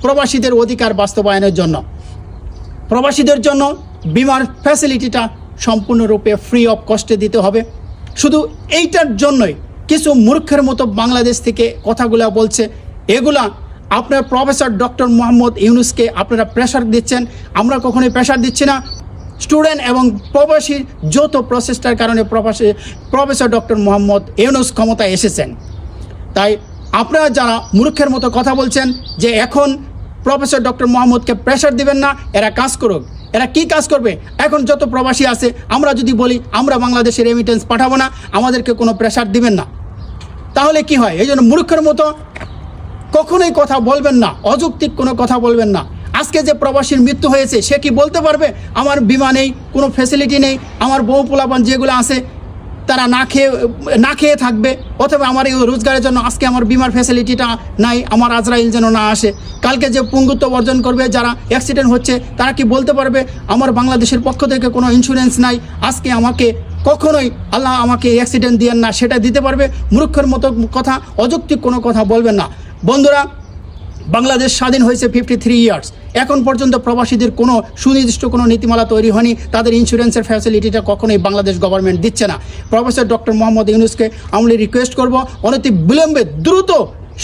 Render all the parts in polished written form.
প্রবাসীদের অধিকার বাস্তবায়নের জন্য প্রবাসীদের জন্য বিমার ফ্যাসিলিটিটা সম্পূর্ণরূপে ফ্রি অফ কস্টে দিতে হবে। শুধু এইটার জন্যই কিছু মূর্খের মতো বাংলাদেশ থেকে কথাগুলো বলছে, এগুলা আপনার প্রফেসর ডক্টর মোহাম্মদ ইউনূসকে আপনারা প্রেশার দিচ্ছেন। আমরা কখনোই প্রেশার দিচ্ছি না। স্টুডেন্ট এবং প্রবাসীর যৌথ প্রচেষ্টার কারণে প্রফেসর ডক্টর মোহাম্মদ ইউনূস ক্ষমতায় এসেছেন। তাই আপনারা যারা মূর্খের মতো কথা বলছেন যে এখন প্রফেসর ডক্টর মোহাম্মদকে প্রেশার দিবেন না, এরা কাজ করুক। এরা কি কাজ করবে? এখন যত প্রবাসী আছে আমরা যদি বলি আমরা বাংলাদেশে রেমিটেন্স পাঠাবো না, আমাদেরকে কোনো প্রেশার দিবেন না, তাহলে কি হয়? এই জন্য মূর্খের মতো কখনোই কথা বলবেন না, অযৌক্তিক কোনো কথা বলবেন না। আজকে যে প্রবাসীর মৃত্যু হয়েছে সে কি বলতে পারবে আমার বিমা নেই, কোনো ফ্যাসিলিটি নেই, আমার বউ পোলাপান যেগুলো আছে তারা না খেয়ে থাকবে, অথবা আমার এই রোজগারের জন্য আজকে আমার বিমার ফ্যাসিলিটিটা নাই, আমার আজরাইল যেন না আসে। কালকে যে পঙ্গুত্ব অর্জন করবে, যারা অ্যাক্সিডেন্ট হচ্ছে, তারা কি বলতে পারবে আমার বাংলাদেশের পক্ষ থেকে কোনো ইন্স্যুরেন্স নাই, আজকে আমাকে কখনোই আল্লাহ আমাকে অ্যাক্সিডেন্ট দিয়েন না, সেটা দিতে পারবে? মূর্খের মতো কথা, অযৌক্তিক কোনো কথা বলবেন না। বন্ধুরা, বাংলাদেশ স্বাধীন হয়েছে 53 ইয়ার্স, এখন পর্যন্ত প্রবাসীদের কোনো সুনির্দিষ্ট কোনো নীতিমালা তৈরি হয়নি। তাদের ইন্স্যুরেন্সের ফ্যাসিলিটিটা কখনোই বাংলাদেশ গভর্নমেন্ট দিচ্ছে না। প্রফেসর ডক্টর মোহাম্মদ ইউনূসকে আমি রিকোয়েস্ট করব, অনতি বিলম্বে দ্রুত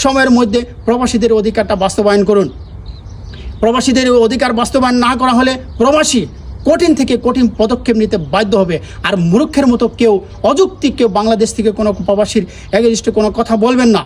সময়ের মধ্যে প্রবাসীদের অধিকারটা বাস্তবায়ন করুন। প্রবাসীদের অধিকার বাস্তবায়ন না করা হলে প্রবাসী কঠিন থেকে কঠিন পদক্ষেপ নিতে বাধ্য হবে। আর মূর্খের মতো কেউ, অযৌক্তিক কেউ বাংলাদেশ থেকে কোনো প্রবাসীর এগেইনস্টে কোনো কথা বলবেন না।